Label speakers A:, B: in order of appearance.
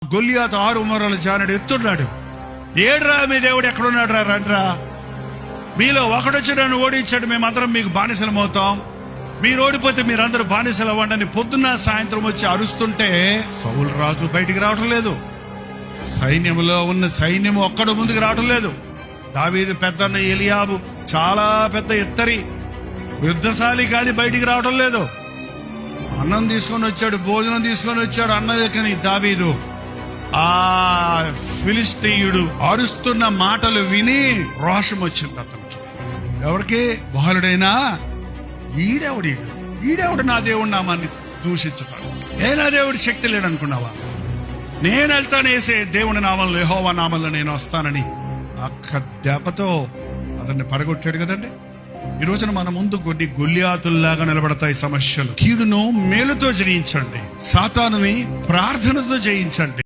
A: గొల్లియాతు 6 మొరల జానడు ఎత్తున్నాడు. ఏడ్రా మీ దేవుడు ఎక్కడున్నాడు రా రండ్రా, మీలో ఒకడొచ్చి నన్ను ఓడించాడు, మేమందరం మీకు బానిసలం అవుతాం, మీరు ఓడిపోతే మీరందరూ బానిసలు అవ్వండి అని పొద్దున్న సాయంత్రం వచ్చి అరుస్తుంటే సౌలు రాజు బయటికి రావటం లేదు. సైన్యంలో ఉన్న సైన్యము ఒక్కడు ముందుకు రావటం లేదు. దావీదు పెద్దన్న ఎలియాబు చాలా పెద్ద ఎత్తరి యుద్ధశాలి కానీ బయటికి రావటం లేదు. అన్నం తీసుకొని వచ్చాడు, భోజనం తీసుకొని వచ్చాడు అన్నని దావీదు. ఆ ఫిలిష్తీయుడు అరుస్తున్న మాటలు విని రోషం వచ్చింది అతనికి. ఎవరికి? బాలుడైనా ఈడెవడు నా దేవుడి నామాన్ని దూషించుతాడు, ఏ నా దేవుడి శక్తి లేడనుకున్నావా? నేను వెళ్తాను వేసే దేవుని నామంలో, యెహోవా నామంలో నేను వస్తానని అక్క దెబ్బతో అతన్ని పడగొట్టాడు కదండి. ఈ రోజున మన ముందు కొన్ని గొల్లియాతుల్లాగా నిలబడతాయి సమస్యలు. కీడును మేలుతో జయించండి, సాతానుని ప్రార్థనతో జయించండి.